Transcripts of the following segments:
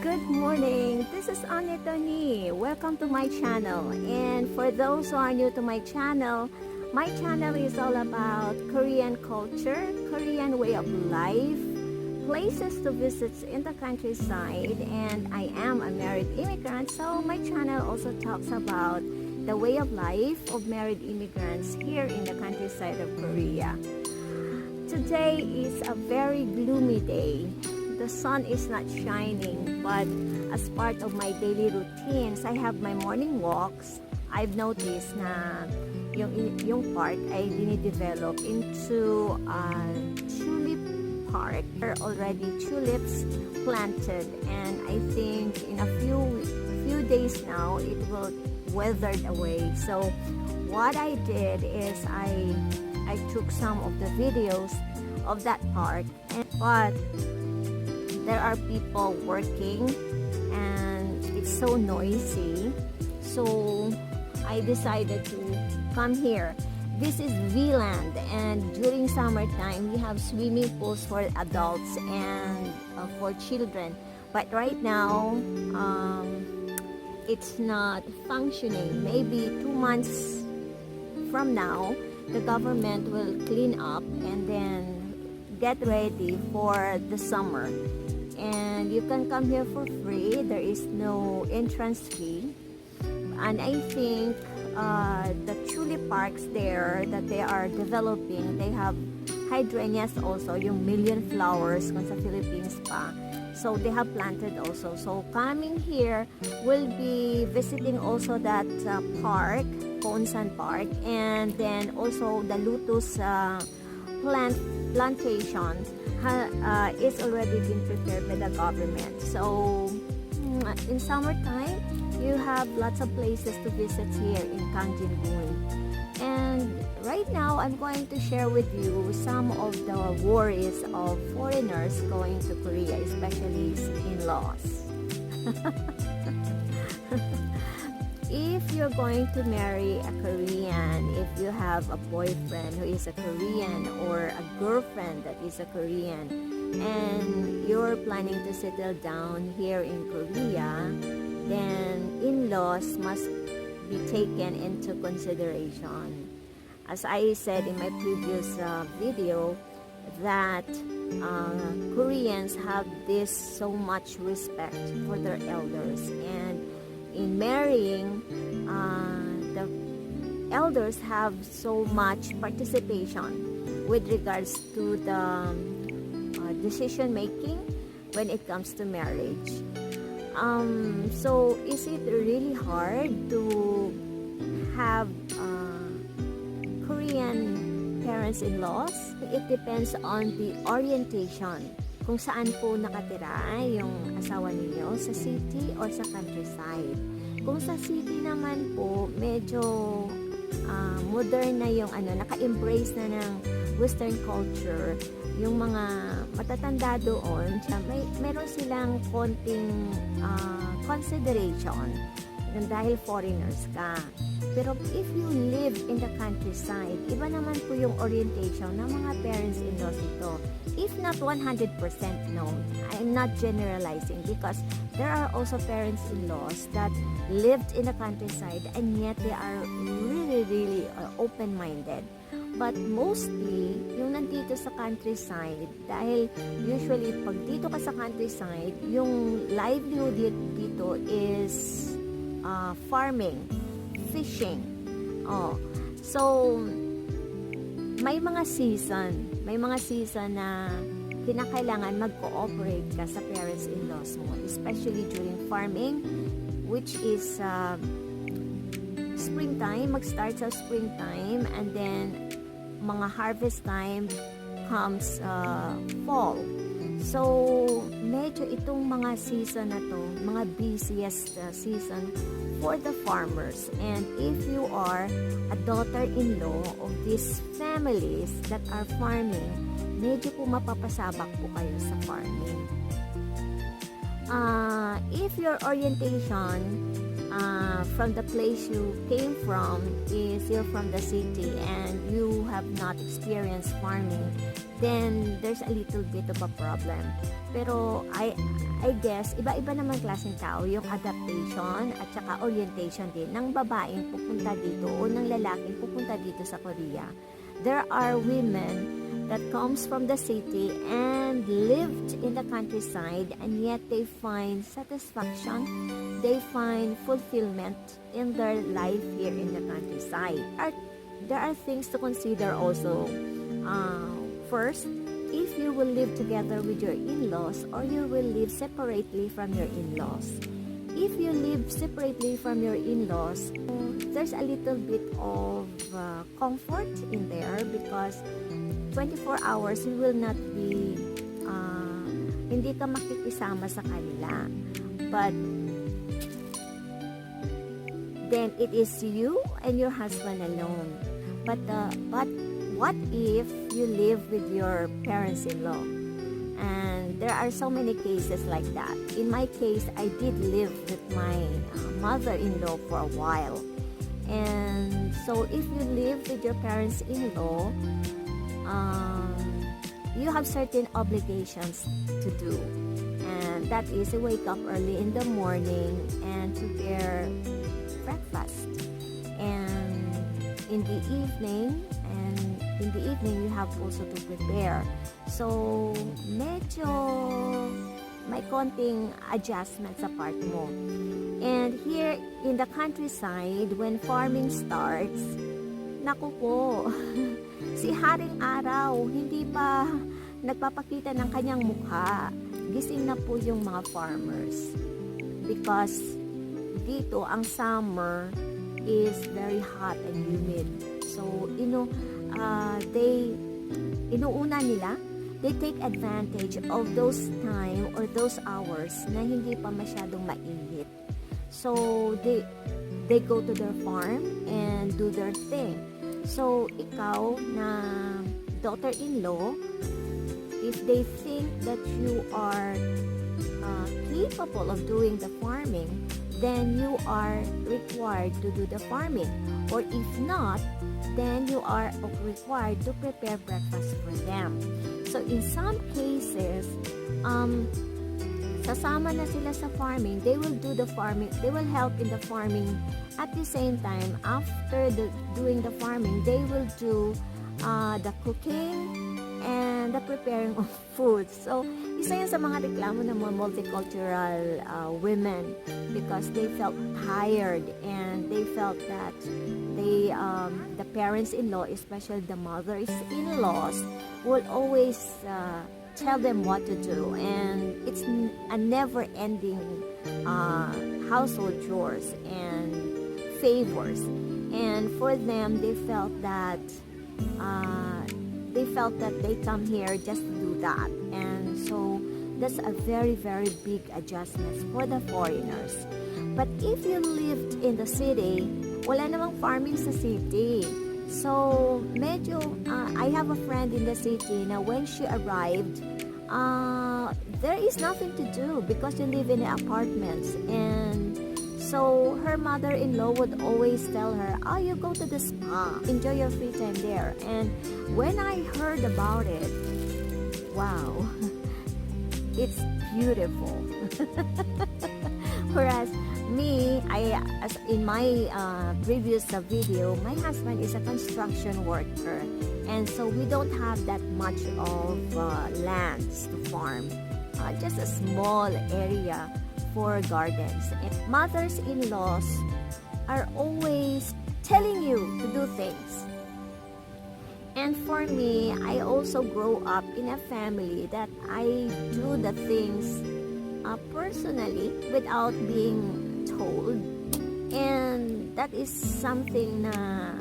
Good morning, this is ONNIE. Welcome to my channel. And for those who are new to my channel is all about Korean culture, Korean way of life, places to visit in the countryside, and I am a married immigrant, so my channel also talks about the way of life of married immigrants here in the countryside of Korea. Today is a very gloomy day. The sun is not shining, but as part of my daily routines, I have my morning walks. I've noticed na yung park ay dinidevelop into a tulip park. There are already tulips planted, and I think in a few days now it will weathered away. So what I did is I took some of the videos of that park, but there are people working and it's so noisy, so I decided to come here. This is V-Land, and during summertime we have swimming pools for adults and for children, but right now it's not functioning. Maybe 2 months from now the government will clean up and then get ready for the summer. And you can come here for free. There is no entrance fee. And I think the tulip parks there that they are developing, they have hydrangeas also, yung million flowers kung sa Philippines pa. So they have planted also. So coming here, we'll be visiting also that park, Ponsan Park, and then also the lotus plantation is already been prepared by the government. So in summertime you have lots of places to visit here in Gangjin-gun. And right now I'm going to share with you some of the worries of foreigners going to Korea, especially in-laws. If you're going to marry a Korean, if you have a boyfriend who is a Korean or a girlfriend that is a Korean, and you're planning to settle down here in Korea, then in-laws must be taken into consideration. As I said in my previous video, that Koreans have this so much respect for their elders, and in marrying, the elders have so much participation with regards to the decision making when it comes to marriage. So is it really hard to have Korean parents-in-laws? It depends on the orientation. Kung saan po nakatira yung asawa ninyo, sa city or sa countryside. Kung sa city naman po, medyo modern na yung naka-embrace na ng western culture. Yung mga matatanda doon, meron silang konting consideration dahil foreigners ka. Pero if you live in the countryside, iba naman po yung orientation ng mga parents-in-laws ito. If not 100% known, I'm not generalizing, because there are also parents-in-laws that lived in the countryside and yet they are really open-minded. But mostly, yung nandito sa countryside, dahil usually pag dito ka sa countryside, yung livelihood dito is farming, fishing. So may mga season na kinakailangan mag-cooperate ka sa parents-in-laws mo, especially during farming, which is springtime, mag-start sa springtime, and then mga harvest time comes fall. So medyo itong mga season na to, mga busiest season for the farmers. And if you are a daughter-in-law of these families that are farming, medyo po mapapasabak po kayo sa farming. If your orientation from the place you came from is you're from the city and you have not experienced farming, then there's a little bit of a problem. Pero I guess, iba-iba naman klaseng tao yung adaptation at saka orientation din ng babaeng pupunta dito o ng lalaking pupunta dito sa Korea. There are women that comes from the city and lived in the countryside, and yet they find satisfaction, they find fulfillment in their life here in the countryside. There are things to consider also. First, if you will live together with your in-laws or you will live separately from your in-laws. If you live separately from your in-laws, there's a little bit of comfort in there because 24 hours you will not be hindi ka makikisama sa kanila, but then it is you and your husband alone. But what if you live with your parents-in-law? And there are so many cases like that. In my case, I did live with my mother-in-law for a while. And so if you live with your parents-in-law, you have certain obligations to do, and that is to wake up early in the morning and prepare breakfast, and in the evening you have also to prepare. So medyo may konting adjustment sa part mo. And here in the countryside, when farming starts, naku po, si Haring Araw, hindi pa nagpapakita ng kanyang mukha. Gising na po yung mga farmers. Because dito, ang summer is very hot and humid. So, inuuna nila, they take advantage of those time or those hours na hindi pa masyadong mainit. So, they go to their farm and do their thing. So, ikaw na daughter-in-law, if they think that you are capable of doing the farming, then you are required to do the farming. Or if not, then you are required to prepare breakfast for them. So, in some cases, sasama na sila sa farming, they will do the farming, they will help in the farming. At the same time, after doing the farming, they will do the cooking and the preparing of food. So, isa yan sa mga reklamo ng mga multicultural women because they felt tired and they felt that the parents-in-law, especially the mothers-in-laws, will always tell them what to do, and it's a never-ending household chores and favors. And for them, they felt that they come here just to do that, and so that's a very, very big adjustment for the foreigners. But if you lived in the city, wala namang farming sa city. So, medyo, I have a friend in the city na when she arrived, there is nothing to do because you live in apartments. And so, her mother-in-law would always tell her, oh, you go to the spa, enjoy your free time there. And when I heard about it, wow, it's beautiful. Whereas me, as in my previous video, my husband is a construction worker, and so we don't have that much of lands to farm, just a small area for gardens. And mothers-in-laws are always telling you to do things. And for me, I also grow up in a family that I do the things personally without being told, and that is something na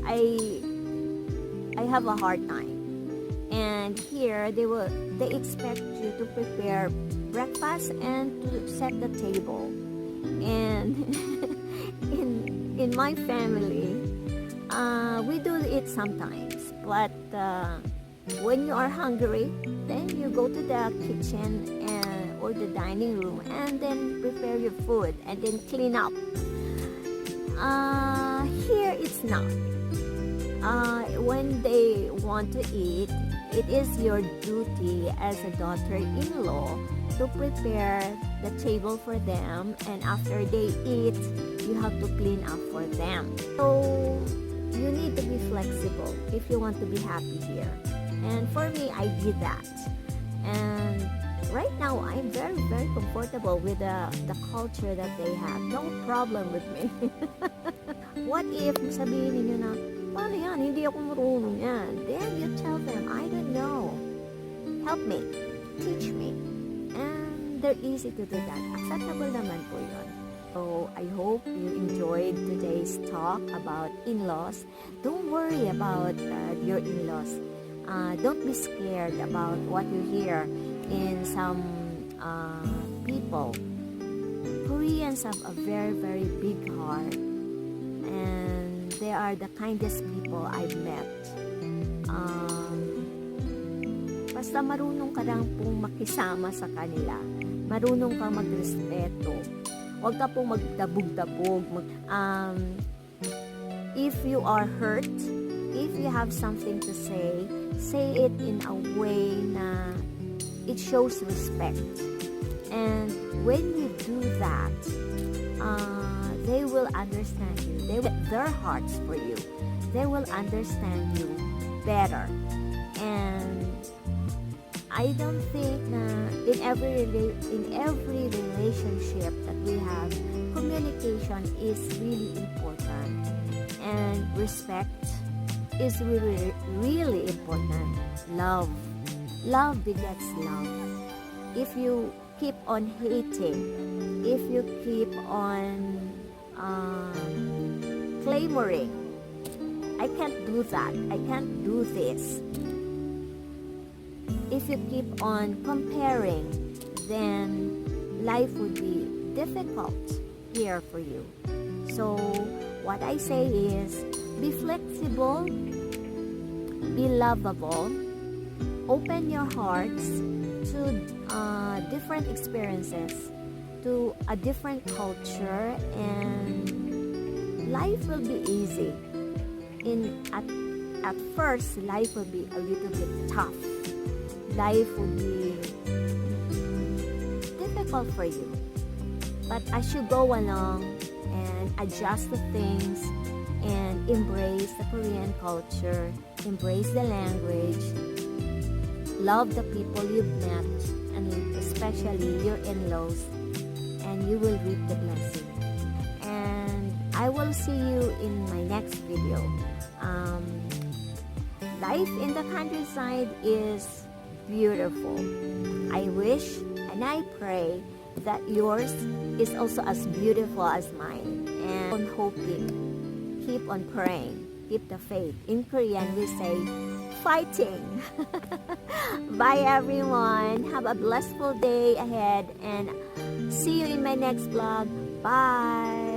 I have a hard time. And here they expect you to prepare breakfast and to set the table. And in my family, we do it sometimes, but when you are hungry, then you go to the kitchen or the dining room and then prepare your food and then clean up. Here it's not. When they want to eat, it is your duty as a daughter-in-law to prepare the table for them, and after they eat, you have to clean up for them. So you need to be flexible if you want to be happy here. And for me, I did that. And right now, I'm very, very comfortable with the culture that they have. No problem with me. What if sabihin ninyo na, paano yan? Hindi ako marunong yan. Then you tell them, I don't know. Help me. Teach me. And they're easy to do that. Acceptable naman po yun. So, I hope you enjoyed today's talk about in-laws. Don't worry about your in-laws. Don't be scared about what you hear in some people. Koreans have a very, very big heart. And they are the kindest people I've met. Basta marunong ka lang pong makisama sa kanila. Marunong ka magrespeto. Huwag ka pong magdabog-dabog. If you are hurt, if you have something to say it in a way na it shows respect. And when you do that, they will understand you. They will their hearts for you. They will understand you better. And I don't think na in every relationship that we have, communication is really important, and respect is really, really important. Love begets love. If you keep on hating, if you keep on clamoring, I can't do that, I can't do this. If you keep on comparing, then life would be difficult here for you. So what I say is, be flexible, be lovable, open your hearts to different experiences, to a different culture, and life will be easy. At first, life will be a little bit tough. Life will be difficult for you. But as you go along and adjust to things and embrace the Korean culture, embrace the language, love the people you've met, and especially your in-laws, and you will reap the blessing. And I will see you in my next video. Life in the countryside is beautiful. I wish and I pray that yours is also as beautiful as mine. And keep on hoping, keep on praying, keep the faith. In Korean, we say, fighting. Bye everyone. Have a blissful day ahead, and see you in my next vlog. Bye.